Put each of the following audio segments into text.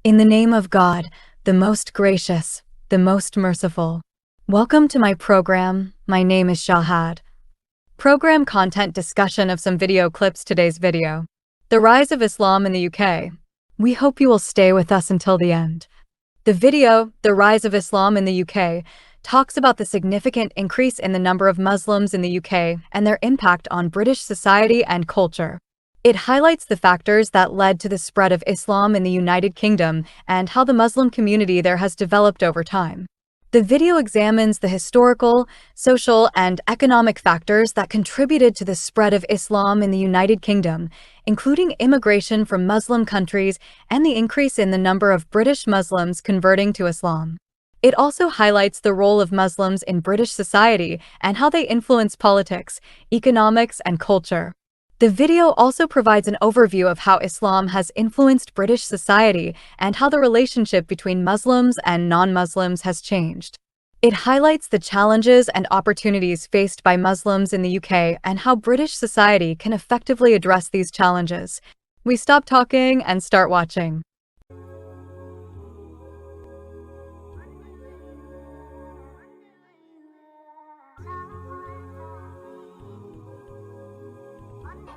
In the name of God, the most gracious, the most merciful. Welcome to my program. My name is Shahd. Program content discussion of some video clips. Today's video. The rise of Islam in the UK. We hope you will stay with us until the end. The video, The Rise of Islam in the UK, talks about the significant increase in the number of Muslims in the UK and their impact on British society and culture. It highlights the factors that led to the spread of Islam in the United Kingdom and how the Muslim community there has developed over time. The video examines the historical, social, and economic factors that contributed to the spread of Islam in the United Kingdom, including immigration from Muslim countries and the increase in the number of British Muslims converting to Islam. It also highlights the role of Muslims in British society and how they influence politics, economics, and culture. The video also provides an overview of how Islam has influenced British society and how the relationship between Muslims and non-Muslims has changed. It highlights the challenges and opportunities faced by Muslims in the UK and how British society can effectively address these challenges. We stop talking and start watching.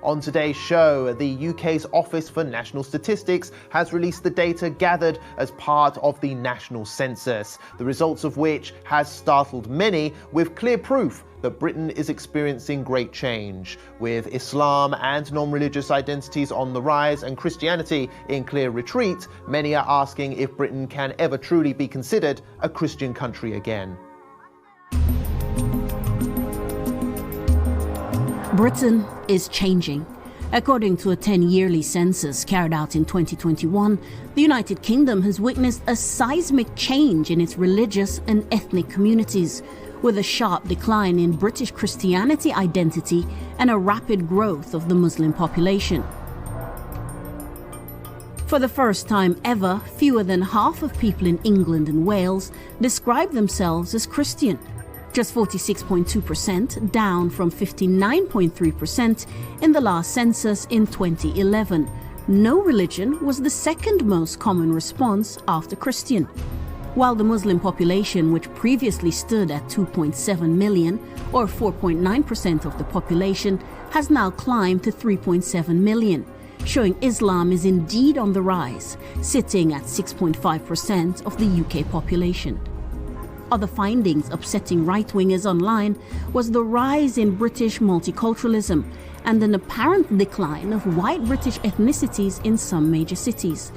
On today's show, the UK's Office for National Statistics has released the data gathered as part of the national census, the results of which has startled many, with clear proof that Britain is experiencing great change. With Islam and non-religious identities on the rise and Christianity in clear retreat, many are asking if Britain can ever truly be considered a Christian country again. Britain is changing. According to a 10-yearly census carried out in 2021, the United Kingdom has witnessed a seismic change in its religious and ethnic communities, with a sharp decline in British Christianity identity and a rapid growth of the Muslim population. For the first time ever, fewer than half of people in England and Wales describe themselves as Christian. Just 46.2%, down from 59.3% in the last census in 2011. No religion was the second most common response after Christian. While the Muslim population, which previously stood at 2.7 million, or 4.9% of the population, has now climbed to 3.7 million, showing Islam is indeed on the rise, sitting at 6.5% of the UK population. Other findings upsetting right-wingers online was the rise in British multiculturalism and an apparent decline of white British ethnicities in some major cities.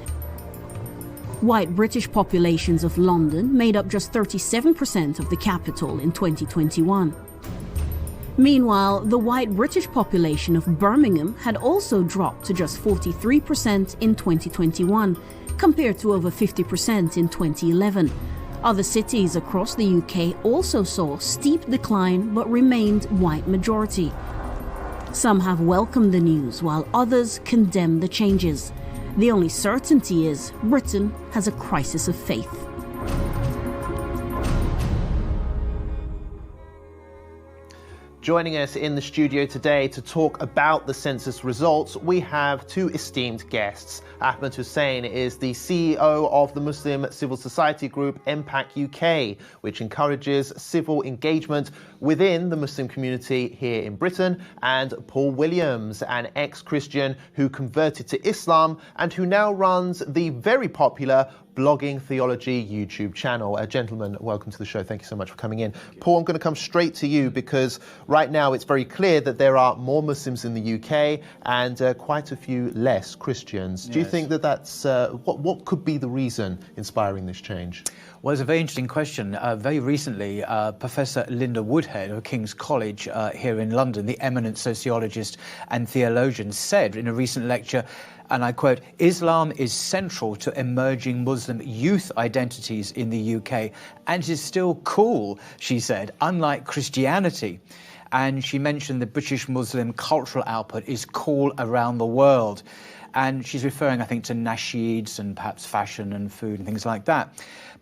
White British populations of London made up just 37% of the capital in 2021. Meanwhile, the white British population of Birmingham had also dropped to just 43% in 2021, compared to over 50% in 2011. Other cities across the UK also saw steep decline but remained white majority. Some have welcomed the news while others condemn the changes. The only certainty is Britain has a crisis of faith. Joining us in the studio today to talk about the census results, we have two esteemed guests. Ahmed Hussein is the CEO of the Muslim civil society group MPAC UK, which encourages civil engagement within the Muslim community here in Britain, and Paul Williams, an ex-Christian who converted to Islam and who now runs the very popular Blogging Theology YouTube channel. Gentlemen, welcome to the show. Thank you so much for coming in. Paul, I'm going to come straight to you because right now it's very clear that there are more Muslims in the UK and quite a few less Christians. Yes. Do you think that that's, what could be the reason inspiring this change? Well, it's a very interesting question. Very recently, Professor Linda Woodhead of King's College here in London, the eminent sociologist and theologian, said in a recent lecture, and I quote, "Islam is central to emerging Muslim youth identities in the UK and is still cool," she said, "unlike Christianity." And she mentioned the British Muslim cultural output is cool around the world. And she's referring, I think, to nasheeds and perhaps fashion and food and things like that.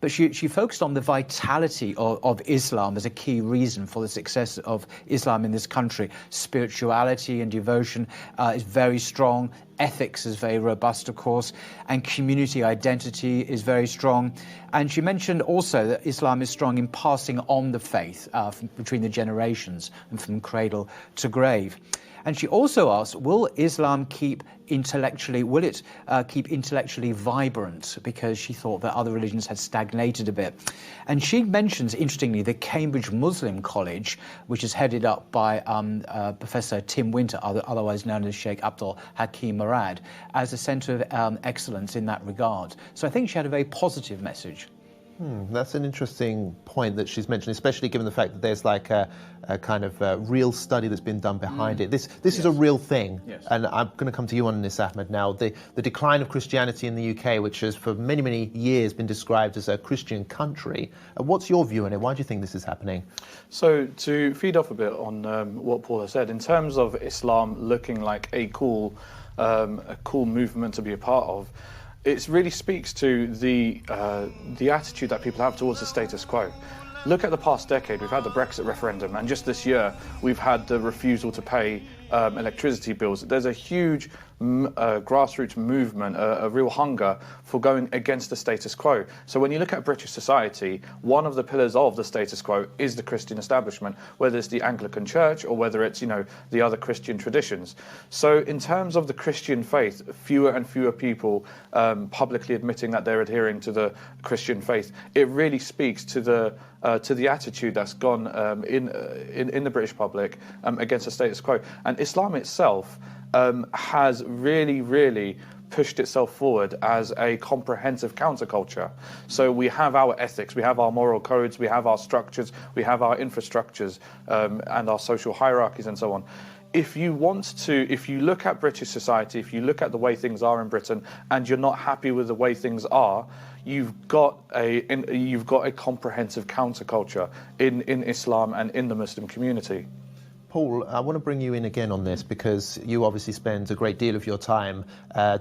But she focused on the vitality of Islam as a key reason for the success of Islam in this country. Spirituality and devotion is very strong. Ethics is very robust, of course, and community identity is very strong. And she mentioned also that Islam is strong in passing on the faith between the generations and from cradle to grave. And she also asked, will Islam keep intellectually vibrant? Because she thought that other religions had stagnated a bit. And she mentions, interestingly, the Cambridge Muslim College, which is headed up by Professor Tim Winter, otherwise known as Sheikh Abdul Hakim Murad, as a centre of excellence in that regard. So I think she had a very positive message. That's an interesting point that she's mentioned, especially given the fact that there's like a kind of real study that's been done behind it. This is a real thing. Yes. And I'm going to come to you on this, Ahmed, now. The decline of Christianity in the UK, which has for many, many years been described as a Christian country. What's your view on it? Why do you think this is happening? So to feed off a bit on what Paul has said, in terms of Islam looking like a cool movement to be a part of, it really speaks to the attitude that people have towards the status quo. Look at the past decade. We've had the Brexit referendum, and just this year we've had the refusal to pay electricity bills. There's a huge grassroots movement, a real hunger for going against the status quo. So when you look at British society, one of the pillars of the status quo is the Christian establishment, whether it's the Anglican Church or whether it's, the other Christian traditions. So in terms of the Christian faith, fewer and fewer people publicly admitting that they're adhering to the Christian faith. It really speaks to the attitude that's gone in the British public against the status quo. And Islam itself has really pushed itself forward as a comprehensive counterculture. So we have our ethics, we have our moral codes, we have our structures, we have our infrastructures, and our social hierarchies and so on. If you look at British society, if you look at the way things are in Britain, and you're not happy with the way things are, you've got a comprehensive counterculture in Islam and in the Muslim community. Paul, I want to bring you in again on this because you obviously spend a great deal of your time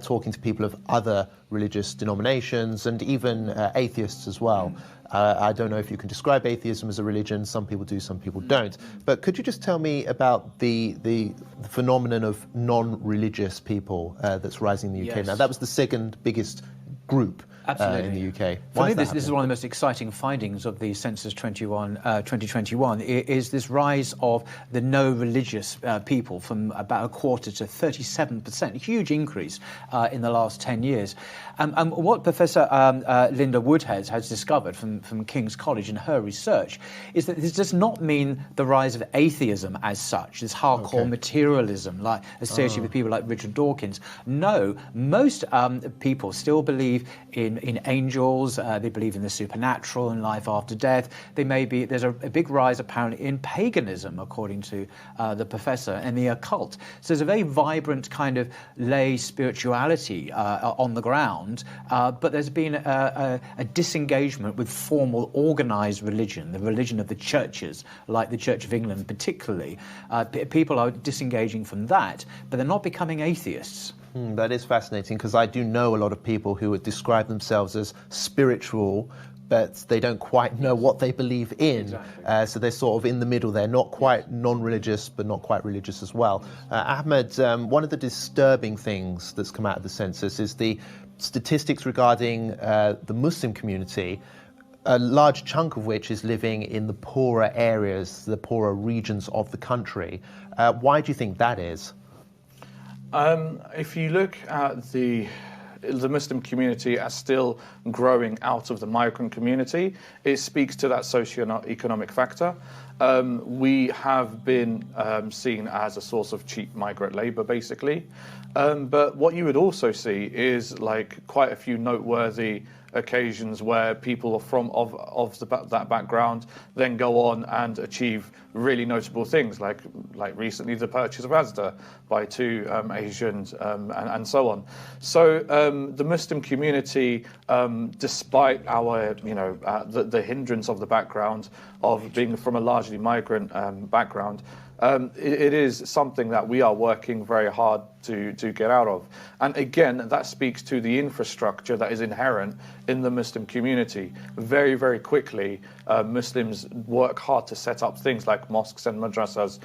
talking to people of other religious denominations and even atheists as well. I don't know if you can describe atheism as a religion. Some people do, some people don't. But could you just tell me about the phenomenon of non-religious people that's rising in the UK now? That was the second biggest group in the UK. For me, this is one of the most exciting findings of the Census 2021, is this rise of the no-religious people from about a quarter to 37%, a huge increase in the last 10 years. And what Professor Linda Woodhead has discovered from King's College in her research is that this does not mean the rise of atheism as such, this hardcore materialism like associated with people like Richard Dawkins. No, most people still believe in angels, they believe in the supernatural and life after death. There's a big rise apparently in paganism, according to the professor, and the occult. So there's a very vibrant kind of lay spirituality on the ground, but there's been a disengagement with formal organised religion, the religion of the churches, like the Church of England particularly. People are disengaging from that, but they're not becoming atheists. That is fascinating, because I do know a lot of people who would describe themselves as spiritual, but they don't quite know what they believe in. Exactly. So they're sort of in the middle there, not quite non-religious, but not quite religious as well. Ahmed, one of the disturbing things that's come out of the census is the statistics regarding the Muslim community, a large chunk of which is living in the poorer areas, the poorer regions of the country. Why do you think that is? If you look at the Muslim community as still growing out of the migrant community, it speaks to that socio-economic factor. We have been seen as a source of cheap migrant labour, basically. But what you would also see is like quite a few noteworthy occasions where people from that background then go on and achieve really notable things, like recently the purchase of Asda by two Asians and so on. So the Muslim community, despite our the hindrance of the background of being from a largely migrant background, it is something that we are working very hard to get out of. And again, that speaks to the infrastructure that is inherent in the Muslim community. Very, very quickly, Muslims work hard to set up things like mosques and madrasas,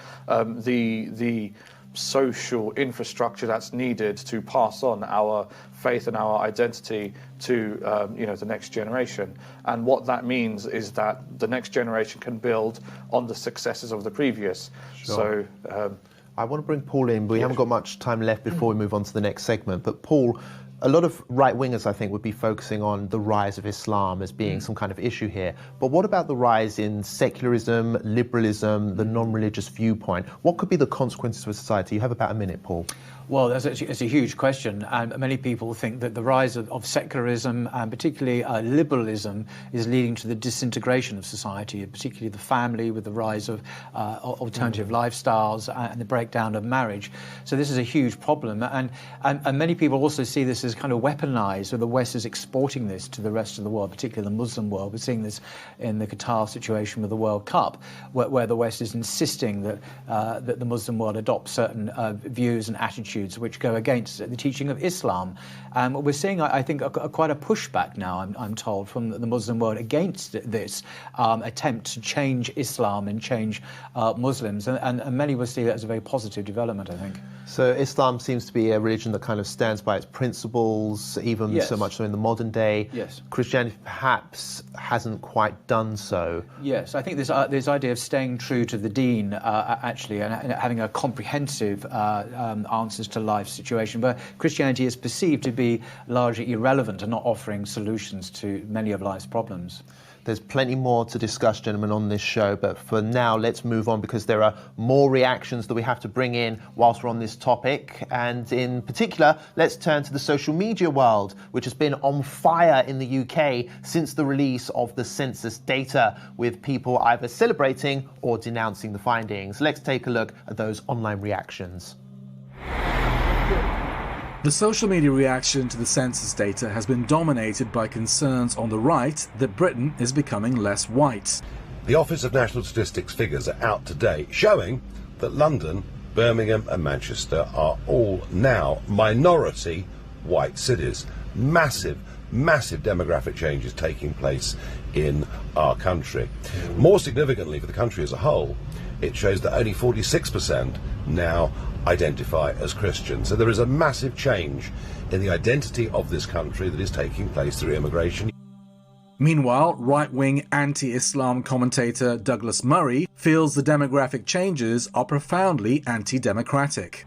the social infrastructure that's needed to pass on our faith and our identity to the next generation. And what that means is that the next generation can build on the successes of the previous. Sure. So I want to bring Paul in, but we haven't got much time left before we move on to the next segment. But Paul, a lot of right-wingers, I think, would be focusing on the rise of Islam as being some kind of issue here. But what about the rise in secularism, liberalism, the non-religious viewpoint? What could be the consequences for society? You have about a minute, Paul. Well, it's a huge question, and many people think that the rise of secularism and particularly liberalism is leading to the disintegration of society, particularly the family, with the rise of alternative lifestyles and the breakdown of marriage. So this is a huge problem, and many people also see this as kind of weaponized, so the West is exporting this to the rest of the world, particularly the Muslim world. We're seeing this in the Qatar situation with the World Cup, where the West is insisting that the Muslim world adopt certain views and attitudes which go against the teaching of Islam. We're seeing, I think, quite a pushback now, I'm told, from the Muslim world against this attempt to change Islam and change Muslims. And many will see that as a very positive development, I think. So Islam seems to be a religion that kind of stands by its principles, even so much so in the modern day. Yes. Christianity perhaps hasn't quite done so. Yes, I think this idea of staying true to the deen, actually, and having a comprehensive answers to life's situation, but Christianity is perceived to be largely irrelevant and not offering solutions to many of life's problems. There's plenty more to discuss, gentlemen, on this show, but for now, let's move on because there are more reactions that we have to bring in whilst we're on this topic. And in particular, let's turn to the social media world, which has been on fire in the UK since the release of the census data, with people either celebrating or denouncing the findings. Let's take a look at those online reactions. The social media reaction to the census data has been dominated by concerns on the right that Britain is becoming less white. The Office of National Statistics figures are out today showing that London, Birmingham and Manchester are all now minority white cities. Massive demographic changes taking place in our country. More significantly for the country as a whole, it shows that only 46% now identify as Christian. So there is a massive change in the identity of this country that is taking place through immigration. Meanwhile, right-wing anti-Islam commentator Douglas Murray feels the demographic changes are profoundly anti-democratic.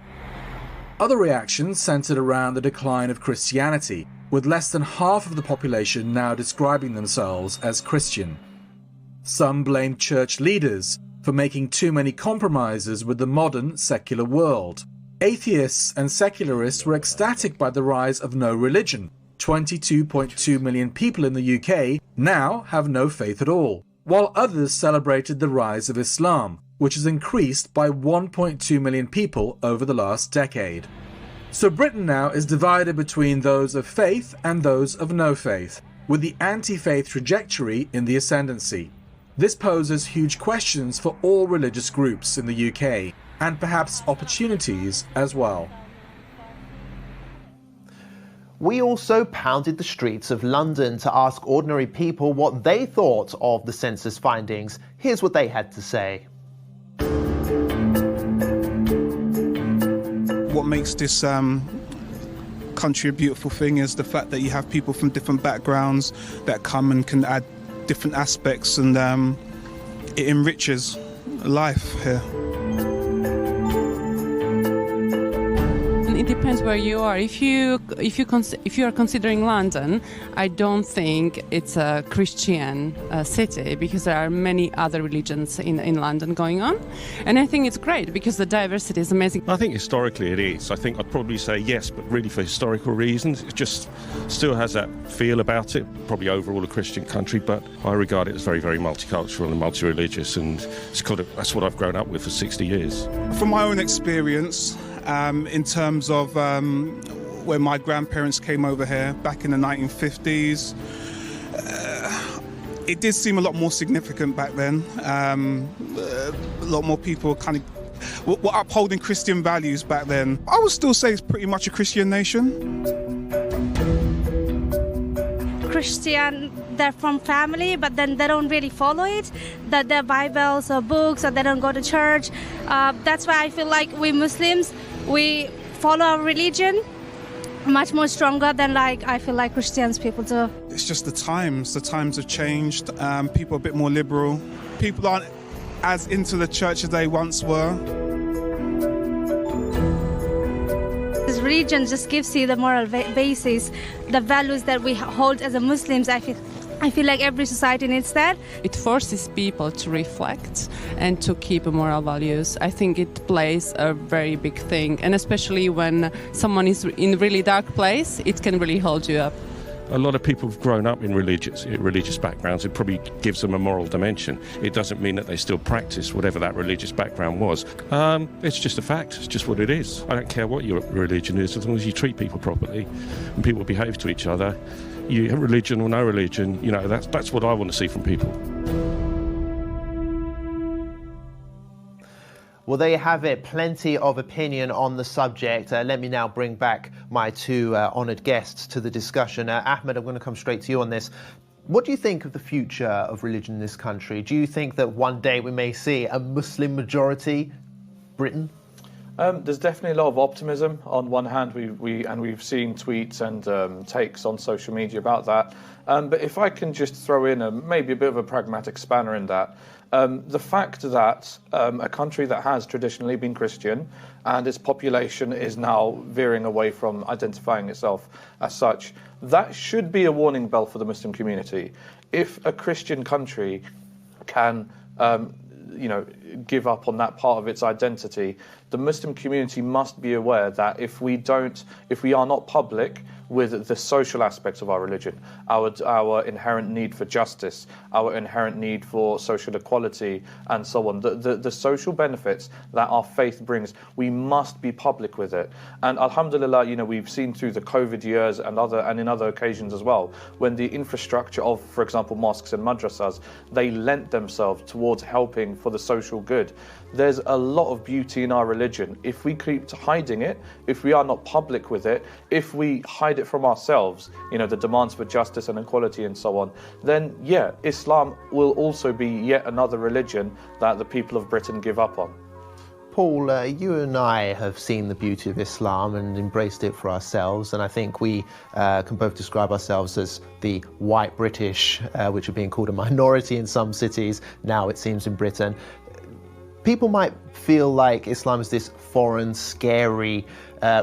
Other reactions centered around the decline of Christianity, with less than half of the population now describing themselves as Christian. Some blame church leaders for making too many compromises with the modern secular world. Atheists and secularists were ecstatic by the rise of no religion. 22.2 million people in the UK now have no faith at all, while others celebrated the rise of Islam, which has increased by 1.2 million people over the last decade. So Britain now is divided between those of faith and those of no faith, with the anti-faith trajectory in the ascendancy. This poses huge questions for all religious groups in the UK, and perhaps opportunities as well. We also pounded the streets of London to ask ordinary people what they thought of the census findings. Here's what they had to say. What makes this country a beautiful thing is the fact that you have people from different backgrounds that come and can add different aspects, and it enriches life here. It depends where you are. If you are considering London, I don't think it's a Christian city, because there are many other religions in London going on, and I think it's great because the diversity is amazing. I think historically it is. I think I'd probably say yes, but really for historical reasons. It just still has that feel about it. Probably overall a Christian country, but I regard it as very, very multicultural and multi-religious, and that's what I've grown up with for 60 years. From my own experience, in terms of when my grandparents came over here back in the 1950s, it did seem a lot more significant back then. A lot more people kind of were upholding Christian values back then. I would still say it's pretty much a Christian nation. Christian, they're from family, but then they don't really follow it, that their Bibles or books, or they don't go to church. That's why I feel like we Muslims, we follow our religion much more stronger than I feel like Christians people do. It's just the times have changed. People are a bit more liberal. People aren't as into the church as they once were. This religion just gives you the moral basis, the values that we hold as a Muslims. I feel like every society needs that. It forces people to reflect and to keep moral values. I think it plays a very big thing, and especially when someone is in a really dark place, it can really hold you up. A lot of people have grown up in religious backgrounds. It probably gives them a moral dimension. It doesn't mean that they still practice whatever that religious background was. It's just a fact. It's just what it is. I don't care what your religion is, as long as you treat people properly and people behave to each other. You have religion or no religion, you know, that's what I want to see from people. Well, there you have it. Plenty of opinion on the subject. Let me now bring back my two honoured guests to the discussion. Ahmed, I'm going to come straight to you on this. What do you think of the future of religion in this country? Do you think that one day we may see a Muslim majority Britain? There's definitely a lot of optimism. On one hand, we've seen tweets and takes on social media about that. But if I can just throw in maybe a bit of a pragmatic spanner in that, the fact that a country that has traditionally been Christian and its population is now veering away from identifying itself as such, that should be a warning bell for the Muslim community. If a Christian country can give up on that part of its identity, the Muslim community must be aware that if we are not public with the social aspects of our religion, our inherent need for justice, our inherent need for social equality, and so on, the social benefits that our faith brings, we must be public with it. And alhamdulillah, we've seen through the COVID years and in other occasions as well, when the infrastructure of, for example, mosques and madrasas, they lent themselves towards helping for the social good. There's a lot of beauty in our religion. If we keep hiding it, if we are not public with it, if we hide it from ourselves, the demands for justice and equality and so on, then yeah, Islam will also be yet another religion that the people of Britain give up on. Paul, you and I have seen the beauty of Islam and embraced it for ourselves, and I think we can both describe ourselves as the white British, which are being called a minority in some cities, now it seems in Britain. People might feel like Islam is this foreign, scary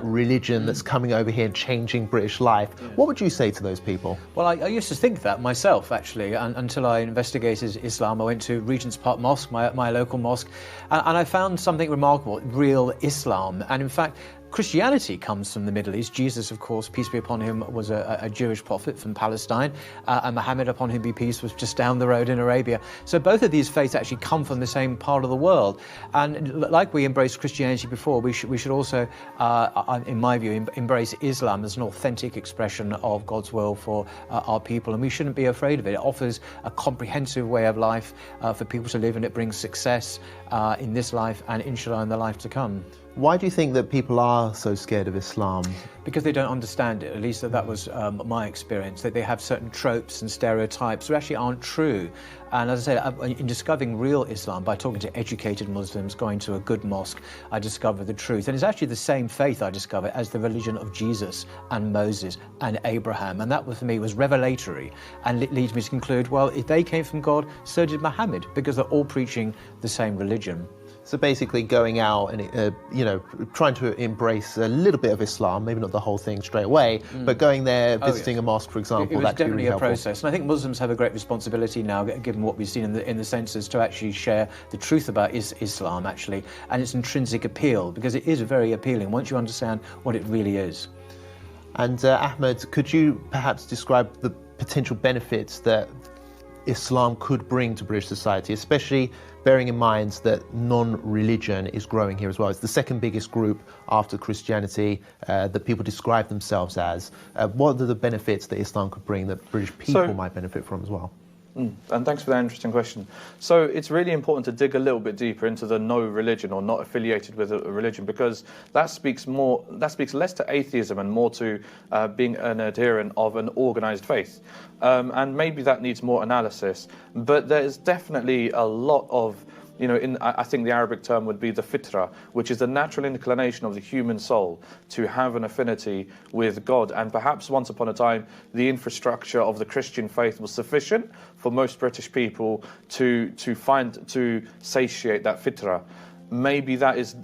religion that's coming over here and changing British life. Yeah. What would you say to those people? Well, I used to think that myself, actually, until I investigated Islam. I went to Regent's Park Mosque, my local mosque, and I found something remarkable, real Islam. And in fact, Christianity comes from the Middle East. Jesus, of course, peace be upon him, was a Jewish prophet from Palestine, and Muhammad, upon whom be peace, was just down the road in Arabia. So both of these faiths actually come from the same part of the world. And like we embraced Christianity before, we should also, in my view, embrace Islam as an authentic expression of God's will for our people. And we shouldn't be afraid of it. It offers a comprehensive way of life for people to live, and it brings success in this life and inshallah in the life to come. Why do you think that people are so scared of Islam? Because they don't understand it. At least that was my experience, that they have certain tropes and stereotypes that actually aren't true. And as I said, in discovering real Islam, by talking to educated Muslims, going to a good mosque, I discovered the truth. And it's actually the same faith I discovered as the religion of Jesus and Moses and Abraham. And that, for me, was revelatory and leads me to conclude, well, if they came from God, so did Muhammad, because they're all preaching the same religion. So basically going out and, trying to embrace a little bit of Islam, maybe not the whole thing straight away, but going there, visiting a mosque, for example, that could be really helpful. It was definitely a process. And I think Muslims have a great responsibility now, given what we've seen in the census, to actually share the truth about Islam, actually, and its intrinsic appeal, because it is very appealing once you understand what it really is. And Ahmed, could you perhaps describe the potential benefits that Islam could bring to British society, especially bearing in mind that non-religion is growing here as well? It's the second biggest group after Christianity that people describe themselves as. What are the benefits that Islam could bring that British people might benefit from as well? And thanks for that interesting question. So it's really important to dig a little bit deeper into the no religion or not affiliated with a religion, because that speaks less to atheism and more to being an adherent of an organized faith. And maybe that needs more analysis. But there's definitely a lot of, I think the Arabic term would be the fitra, which is the natural inclination of the human soul to have an affinity with God. And perhaps once upon a time, the infrastructure of the Christian faith was sufficient for most British people to satiate that fitra. Maybe that is,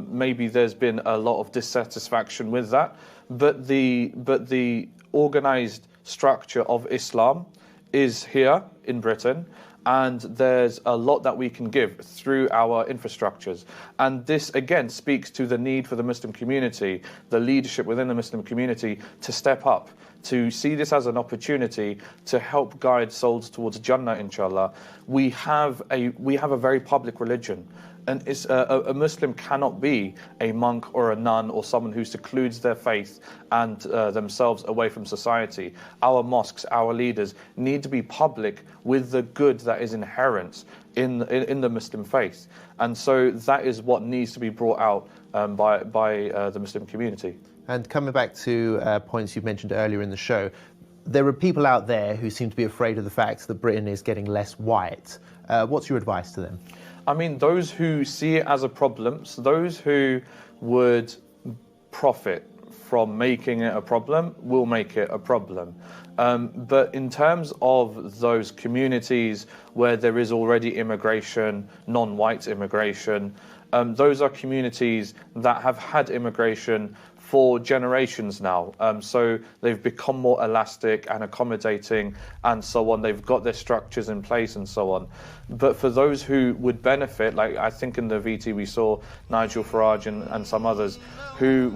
maybe there's been a lot of dissatisfaction with that, but the organized structure of Islam is here in Britain. And there's a lot that we can give through our infrastructures. And this, again, speaks to the need for the Muslim community, the leadership within the Muslim community, to step up, to see this as an opportunity to help guide souls towards Jannah, inshallah. We have a very public religion. And a Muslim cannot be a monk or a nun or someone who secludes their faith and themselves away from society. Our mosques, our leaders need to be public with the good that is inherent in the Muslim faith. And so that is what needs to be brought out by the Muslim community. And coming back to points you mentioned earlier in the show, there are people out there who seem to be afraid of the fact that Britain is getting less white. What's your advice to them? I mean, those who see it as a problem, so those who would profit from making it a problem will make it a problem. But in terms of those communities where there is already immigration, non-white immigration, those are communities that have had immigration for generations now. So they've become more elastic and accommodating and so on. They've got their structures in place and so on. But for those who would benefit, like I think in the VT we saw Nigel Farage and some others who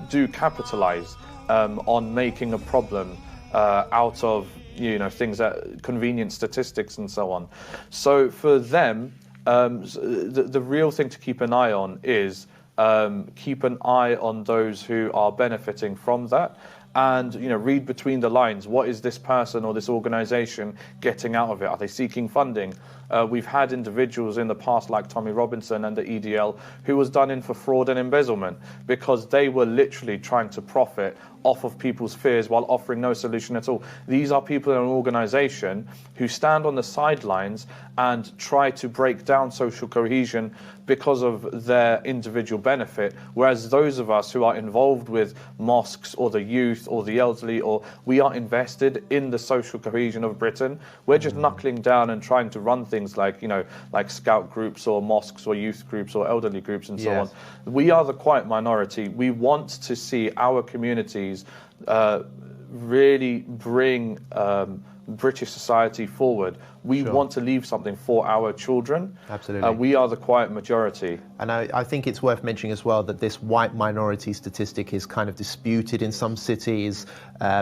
do capitalize on making a problem out of things that convenient statistics and so on. So for them, the real thing to keep an eye on is keep an eye on those who are benefiting from that, and read between the lines. What is this person or this organization getting out of it? Are they seeking funding? We've had individuals in the past like Tommy Robinson and the EDL who was done in for fraud and embezzlement because they were literally trying to profit off of people's fears while offering no solution at all. These are people in an organization who stand on the sidelines and try to break down social cohesion because of their individual benefit, whereas those of us who are involved with mosques or the youth or the elderly, or we are invested in the social cohesion of Britain, we're just knuckling down and trying to run things like scout groups or mosques or youth groups or elderly groups and so on. We are the quiet minority. We want to see our communities really bring British society forward. We want to leave something for our children. Absolutely. We are the quiet majority. And I think it's worth mentioning as well that this white minority statistic is kind of disputed in some cities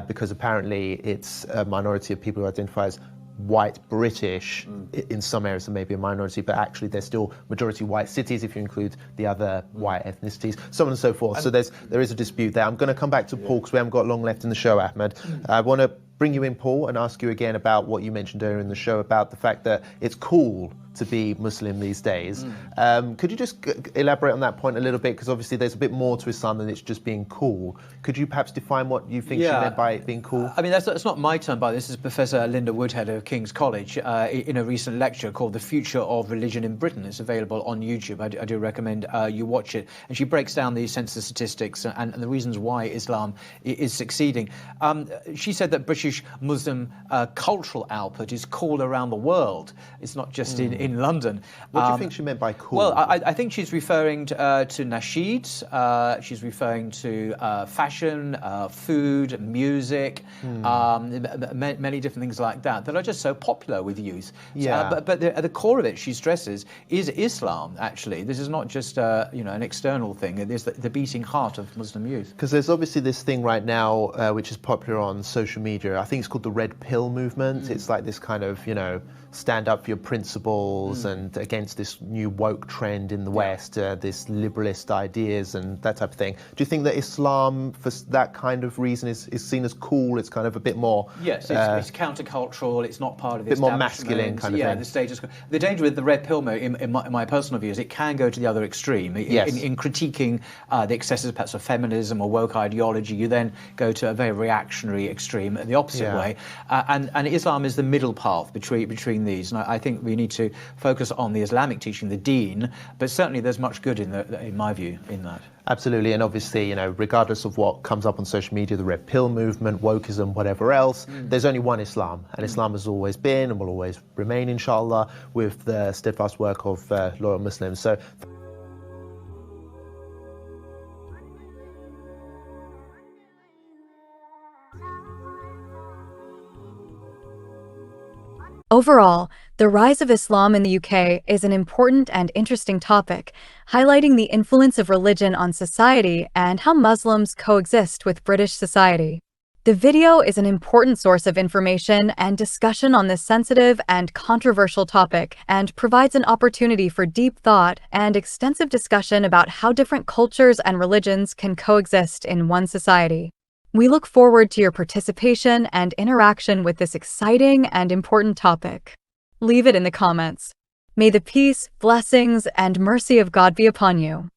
because apparently it's a minority of people who identify as white British. In some areas there may be a minority, but actually there's still majority white cities if you include the other white ethnicities, so on and so forth. So there is a dispute there. I'm going to come back to Paul because we haven't got long left in the show, Ahmed. I want to bring you in, Paul, and ask you again about what you mentioned earlier in the show about the fact that it's cool to be Muslim these days. Could you just elaborate on that point a little bit? Because obviously there's a bit more to Islam than it's just being cool. Could you perhaps define what you think she meant by it being cool? I mean, that's not my term, but this is Professor Linda Woodhead of King's College in a recent lecture called The Future of Religion in Britain. It's available on YouTube. I do recommend you watch it. And she breaks down the census statistics and the reasons why Islam is succeeding. She said that British Muslim cultural output is cool around the world. It's not just in London. What do you think she meant by cool? Well, I think she's referring to nasheeds. She's referring to fashion, food, music, many different things like that are just so popular with youth. Yeah. But at the core of it, she stresses, is Islam, actually. This is not just an external thing. It is the beating heart of Muslim youth. Because there's obviously this thing right now which is popular on social media I think it's called the Red Pill movement. It's like this kind of, stand up for your principles and against this new woke trend in the West, this liberalist ideas and that type of thing. Do you think that Islam, for that kind of reason, is seen as cool? It's kind of a bit more... Yes, it's countercultural. It's not part of the bit more masculine kind of thing. Yeah, the status quo. The danger with the Red Pill movement, in my personal view, is it can go to the other extreme. In critiquing the excesses perhaps of feminism or woke ideology, you then go to a very reactionary extreme, the opposite way. And Islam is the middle path between these. And I think we need to focus on the Islamic teaching, the deen, but certainly there's much good in my view, in that. Absolutely, and obviously, regardless of what comes up on social media, the Red Pill movement, wokeism, whatever else, there's only one Islam, and Islam has always been and will always remain, inshallah, with the steadfast work of loyal Muslims. So. Overall, the rise of Islam in the UK is an important and interesting topic, highlighting the influence of religion on society and how Muslims coexist with British society. The video is an important source of information and discussion on this sensitive and controversial topic, and provides an opportunity for deep thought and extensive discussion about how different cultures and religions can coexist in one society. We look forward to your participation and interaction with this exciting and important topic. Leave it in the comments. May the peace, blessings, and mercy of God be upon you.